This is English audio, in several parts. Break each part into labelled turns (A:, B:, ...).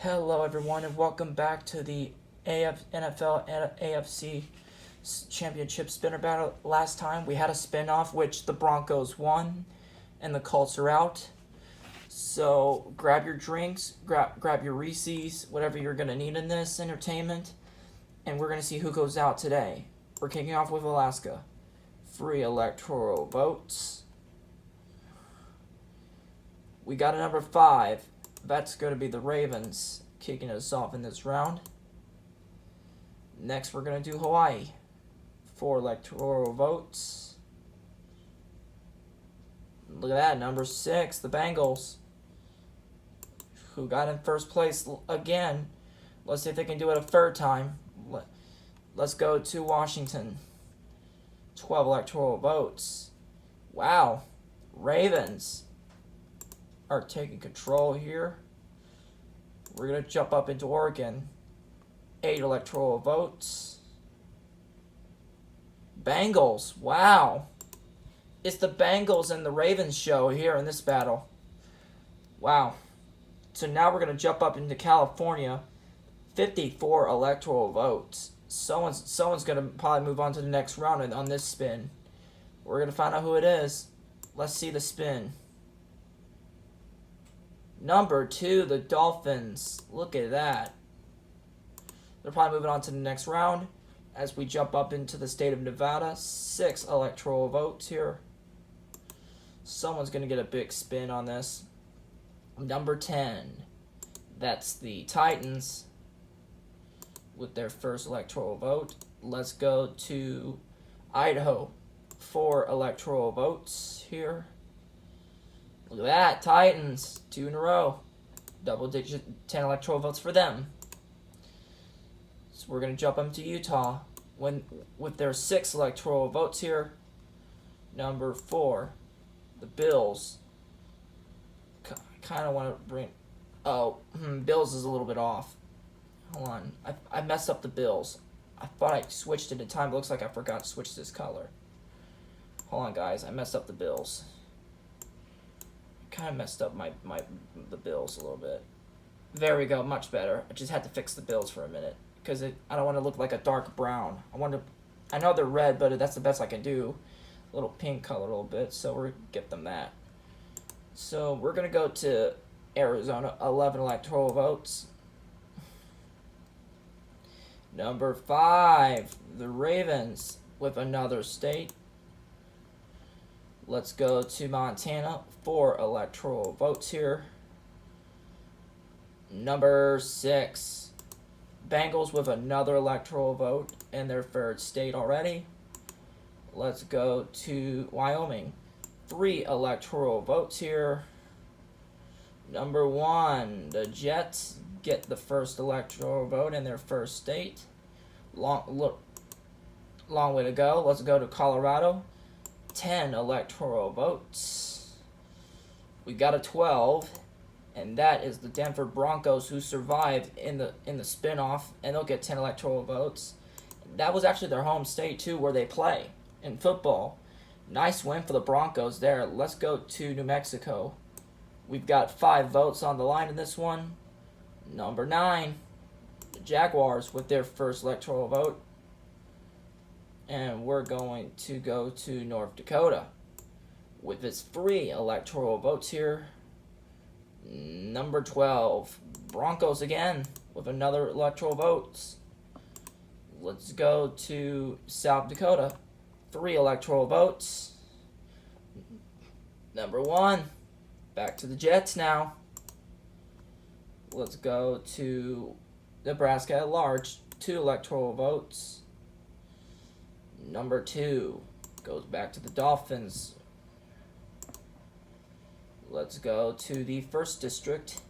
A: Hello, everyone, and welcome back to the NFL and AFC Championship spinner battle. Last time we had a spin-off, which the Broncos won, and the Colts are out. So grab your drinks, grab your Reese's, whatever you're gonna need in this entertainment, and we're gonna see who goes out today. We're kicking off with Alaska. Free electoral votes. We got a number 5. That's going to be the Ravens kicking us off in this round. Next, we're going to do Hawaii. 4 electoral votes. Look at that, number 6, the Bengals, who got in first place again. Let's see if they can do it a third time. Let's go to Washington. 12 electoral votes. Wow. Ravens are taking control here. We're going to jump up into Oregon. 8 electoral votes. Bengals. Wow. It's the Bengals and the Ravens show here in this battle. Wow. So now we're going to jump up into California. 54 electoral votes. Someone's going to probably move on to the next round on this spin. We're going to find out who it is. Let's see the spin. Number 2, the Dolphins. Look at that. They're probably moving on to the next round as we jump up into the state of Nevada. 6 electoral votes here. Someone's going to get a big spin on this. Number 10. That's the Titans with their first electoral vote. Let's go to Idaho. 4 electoral votes here. Look at that, Titans, 2 in a row. Double digit 10 electoral votes for them. So we're going to jump up to Utah with their 6 electoral votes here. Number 4, the Bills. Kind of want to bring... Oh, Bills is a little bit off. Hold on. I messed up the Bills. I thought I switched it in time. It looks like I forgot to switch this color. Hold on, guys. I messed up the Bills. Kind of messed up the Bills a little bit. There we go, much better. I just had to fix the Bills for a minute because I don't want to look like a dark brown. I know they're red, but that's the best I can do. A little pink color a little bit, so we're gonna get them that. So we're gonna go to Arizona, 11 electoral votes. Number 5, the Ravens with another state. Let's go to Montana. 4 electoral votes here. Number 6, Bengals with another electoral vote in their 3rd state already. Let's go to Wyoming. 3 electoral votes here. Number 1, the Jets get the first electoral vote in their 1st state. Long way to go. Let's go to Colorado. 10 electoral votes. We got a 12, and that is the Denver Broncos, who survived in the spin-off, and they'll get 10 electoral votes. That was actually their home state too, where they play in football. Nice win for the Broncos there. Let's go to New Mexico. We've got 5 votes on the line in this one. Number 9, the Jaguars with their first electoral vote. And we're going to go to North Dakota with its 3 electoral votes here. Number 12, Broncos again with another electoral votes. Let's go to South Dakota. 3 electoral votes. Number 1, back to the Jets now. Let's go to Nebraska at large. 2 electoral votes. Number 2 goes back to the Dolphins. Let's go to the 1st district.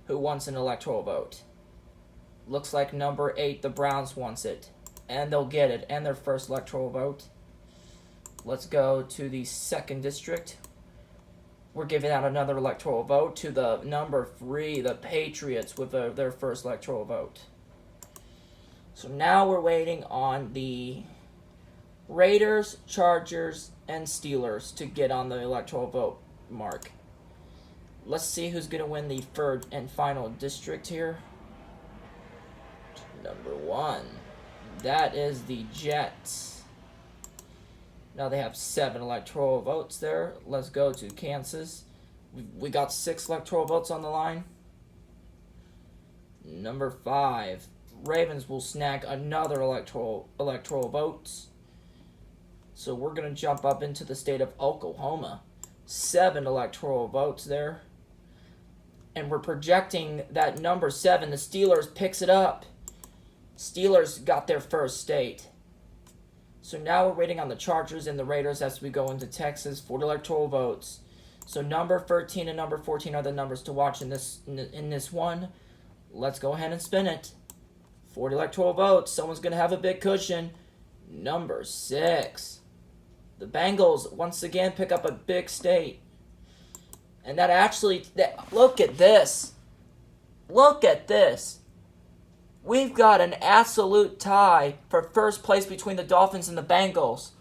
A: Who wants an electoral vote? Looks like number 8, the Browns, wants it. And they'll get it, and their first electoral vote. Let's go to the 2nd district. We're giving out another electoral vote to the number 3, the Patriots, with their first electoral vote. So now we're waiting on the Raiders, Chargers, and Steelers to get on the electoral vote mark. let's see who's going to win the third and final district here. Number 1. That is the Jets. Now they have 7 electoral votes there. Let's go to Kansas. We got 6 electoral votes on the line. Number 5. Ravens will snag another electoral votes. So we're going to jump up into the state of Oklahoma. 7 electoral votes there. And we're projecting that number 7, the Steelers, picks it up. Steelers got their first state. So now we're waiting on the Chargers and the Raiders as we go into Texas for the electoral votes. So number 13 and number 14 are the numbers to watch in this one. Let's go ahead and spin it. 40 electoral votes. Someone's going to have a big cushion. Number 6. The Bengals once again pick up a big state. And that actually, look at this. Look at this. We've got an absolute tie for first place between the Dolphins and the Bengals.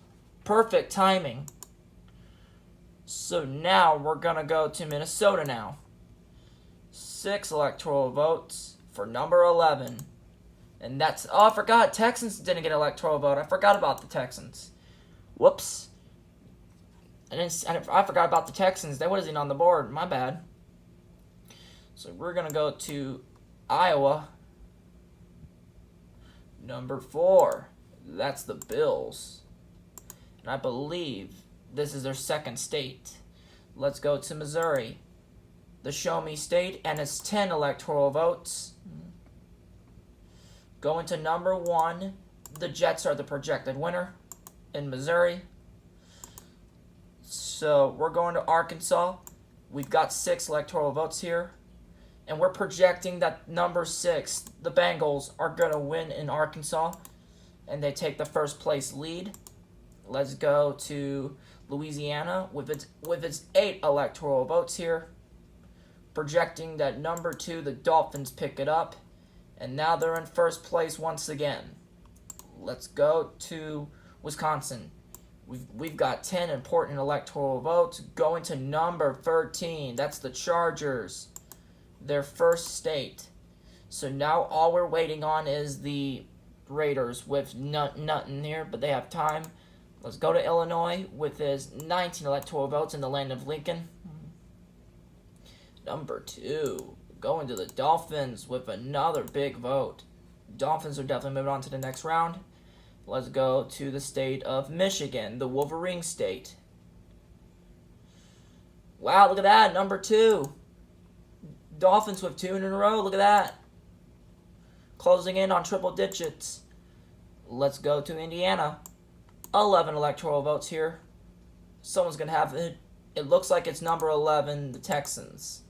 A: Perfect timing. So now we're going to go to Minnesota now. 6 electoral votes for number 11. And that's, oh, I forgot, Texans didn't get an electoral vote. I forgot about the Texans. Whoops. I forgot about the Texans. They wasn't on the board. My bad. So we're going to go to Iowa. Number 4. That's the Bills. And I believe this is their second state. Let's go to Missouri. The Show Me State, and it's 10 electoral votes. Going to number 1, the Jets are the projected winner in Missouri. So we're going to Arkansas. We've got 6 electoral votes here. And we're projecting that number 6, the Bengals, are going to win in Arkansas. And they take the first place lead. Let's go to Louisiana with its 8 electoral votes here. Projecting that number 2, the Dolphins, pick it up. And now they're in first place once again. Let's go to Wisconsin. We've got 10 important electoral votes. Going to number 13. That's the Chargers. Their first state. So now all we're waiting on is the Raiders with nothing here, but they have time. Let's go to Illinois with his 19 electoral votes in the land of Lincoln. Number 2. Going to the Dolphins with another big vote. Dolphins are definitely moving on to the next round. Let's go to the state of Michigan, the Wolverine state. Wow, look at that, number 2. Dolphins with 2 in a row, look at that. Closing in on triple digits. Let's go to Indiana. 11 electoral votes here. Someone's going to have it. It looks like it's number 11, the Texans.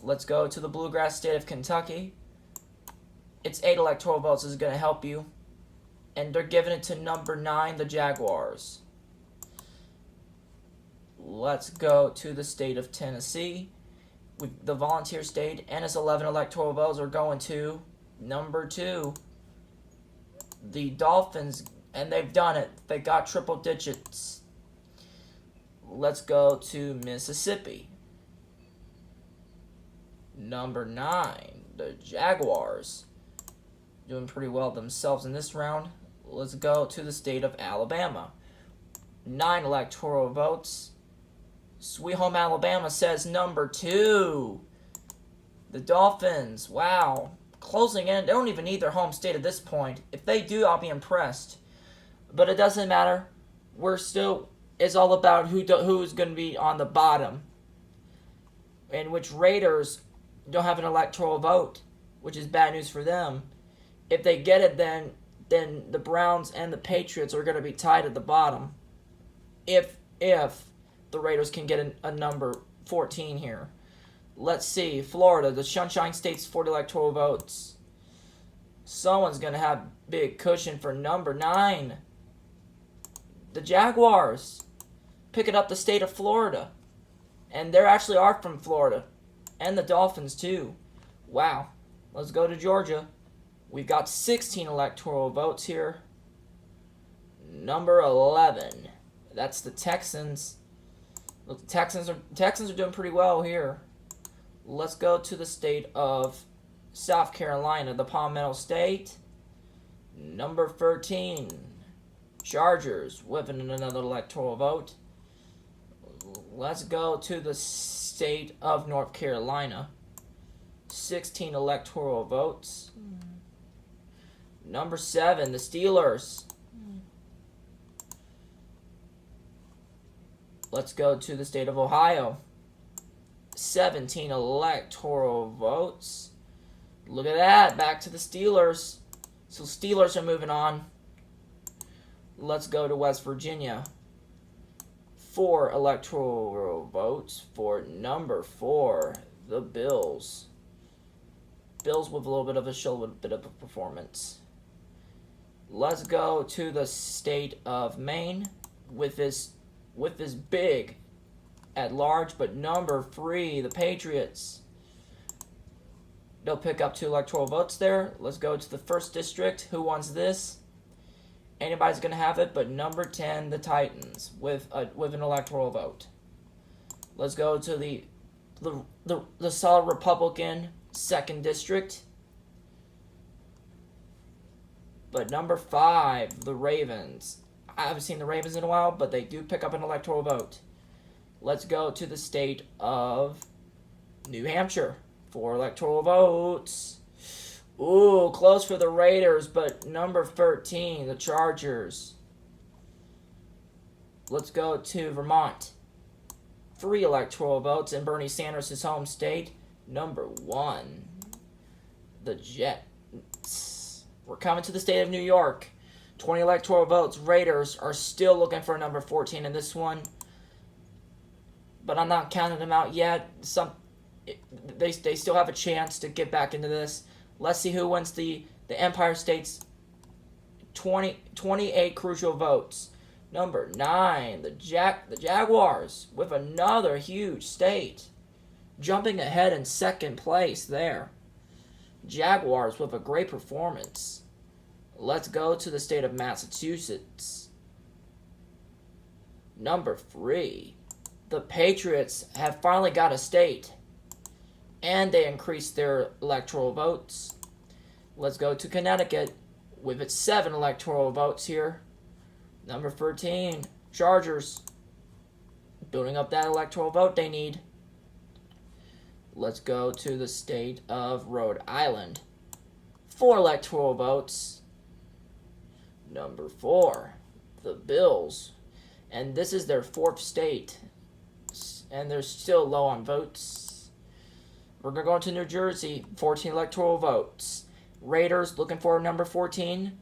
A: Let's go to the bluegrass state of Kentucky. It's 8 electoral votes. This is going to help you. And they're giving it to number 9, the Jaguars. Let's go to the state of Tennessee. With the volunteer state, and its 11 electoral votes are going to number 2, the Dolphins, and they've done it. They got triple digits. Let's go to Mississippi. Number 9, the Jaguars. Doing pretty well themselves in this round. Let's go to the state of Alabama. 9 electoral votes. Sweet Home Alabama says number 2. The Dolphins, wow. Closing in. They don't even need their home state at this point. If they do, I'll be impressed. But it doesn't matter. It's all about who's going to be on the bottom. In which Raiders don't have an electoral vote, which is bad news for them. If they get it, then the Browns and the Patriots are going to be tied at the bottom. If the Raiders can get a number 14 here. Let's see. Florida, the Sunshine State's 40 electoral votes. Someone's going to have big cushion for number 9. The Jaguars picking up the state of Florida. And they actually are from Florida. And the Dolphins too. Wow. Let's go to Georgia. We've got 16 electoral votes here. Number 11. That's the Texans. The Texans are doing pretty well here. Let's go to the state of South Carolina, the Palmetto State. Number 13, Chargers, whipping another electoral vote. Let's go to the state of North Carolina. 16 electoral votes. Number 7, the Steelers. Let's go to the state of Ohio. 17 electoral votes. Look at that. Back to the Steelers. So Steelers are moving on. Let's go to West Virginia. 4 electoral votes for number 4, the Bills. Bills with a little bit of a performance. Let's go to the state of Maine with this big at large, but number 3, the Patriots. They'll pick up 2 electoral votes there. Let's go to the 1st district. Who wants this? Anybody's going to have it, but number 10, the Titans, with an electoral vote. Let's go to the solid Republican 2nd district. But number 5, the Ravens. I haven't seen the Ravens in a while, but they do pick up an electoral vote. Let's go to the state of New Hampshire. 4 electoral votes. Ooh, close for the Raiders, but number 13, the Chargers. Let's go to Vermont. 3 electoral votes in Bernie Sanders' home state. Number 1, the Jets. We're coming to the state of New York. 20 electoral votes. Raiders are still looking for number 14 in this one, but I'm not counting them out yet. They still have a chance to get back into this. Let's see who wins the Empire State's 28 crucial votes. Number 9, the Jaguars, with another huge state, jumping ahead in 2nd place there. Jaguars with a great performance. Let's go to the state of Massachusetts. Number 3, the Patriots have finally got a state, and they increased their electoral votes. Let's go to Connecticut with its 7 electoral votes here. Number 13, Chargers, building up that electoral vote they need. Let's go to the state of Rhode Island. 4 electoral votes. Number 4, the Bills. And this is their 4th state, and they're still low on votes. We're going to go into New Jersey, 14 electoral votes. Raiders looking for number 14,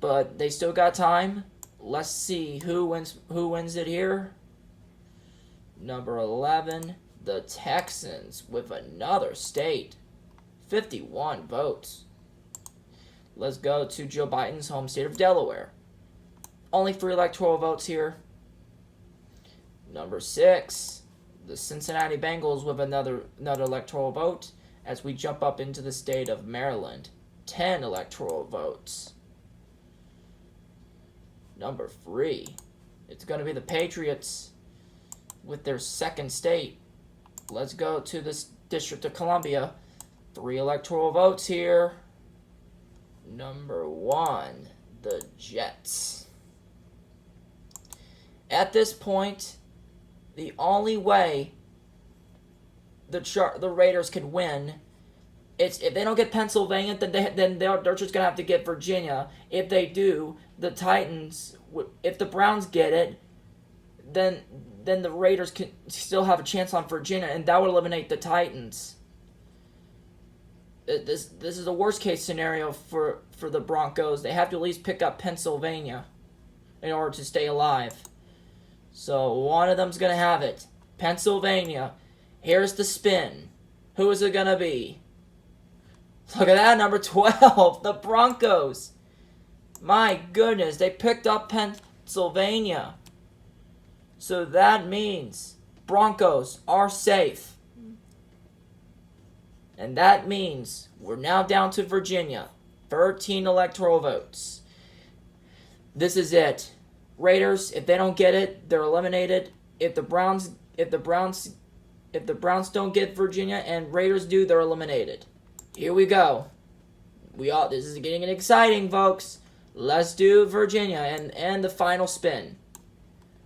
A: but they still got time. Let's see who wins it here. Number 11, the Texans, with another state, 51 votes. Let's go to Joe Biden's home state of Delaware. Only 3 electoral votes here. Number 6, the Cincinnati Bengals, with another electoral vote, as we jump up into the state of Maryland. 10 electoral votes. Number 3, it's going to be the Patriots with their 2nd state. Let's go to this District of Columbia. 3 electoral votes here. Number 1, the Jets. At this point, the only way the Raiders can win, it's if they don't get Pennsylvania, then they're just gonna have to get Virginia. If they do, the Titans. If the Browns get it, then the Raiders can still have a chance on Virginia, and that would eliminate the Titans. This is a worst case scenario for the Broncos. They have to at least pick up Pennsylvania in order to stay alive. So one of them's gonna have it. Pennsylvania. Here's the spin. Who is it gonna be? Look at that, number 12, the Broncos. My goodness, they picked up Pennsylvania. So that means Broncos are safe. And that means we're now down to Virginia. 13 electoral votes. This is it. Raiders, if they don't get it, they're eliminated. If the Browns don't get Virginia and Raiders do, they're eliminated. Here we go. This is getting exciting, folks. Let's do Virginia and the final spin.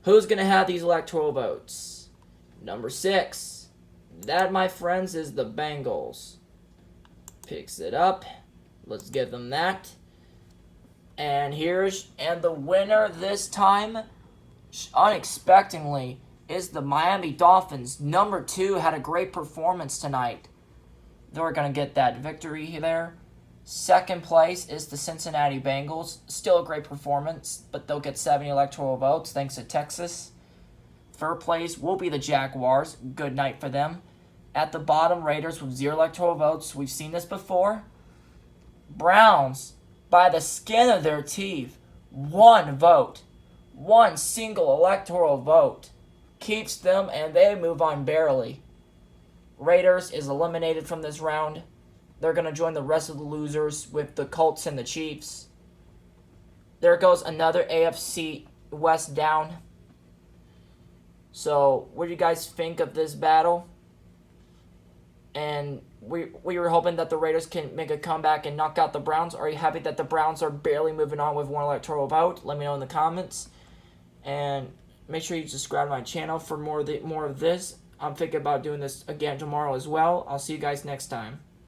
A: Who's going to have these electoral votes? Number 6. That, my friends, is the Bengals. Picks it up. Let's give them that. And the winner this time, unexpectedly, is the Miami Dolphins. Number 2 had a great performance tonight. They're going to get that victory there. Second place is the Cincinnati Bengals. Still a great performance, but they'll get 70 electoral votes thanks to Texas. Third place will be the Jaguars. Good night for them. At the bottom, Raiders with 0 electoral votes. We've seen this before. Browns, by the skin of their teeth, 1 vote. 1 single electoral vote keeps them, and they move on barely. Raiders is eliminated from this round. They're going to join the rest of the losers with the Colts and the Chiefs. There goes another AFC West down. So, what do you guys think of this battle? And we were hoping that the Raiders can make a comeback and knock out the Browns. Are you happy that the Browns are barely moving on with 1 electoral vote? Let me know in the comments. And make sure you subscribe to my channel for more of this. I'm thinking about doing this again tomorrow as well. I'll see you guys next time.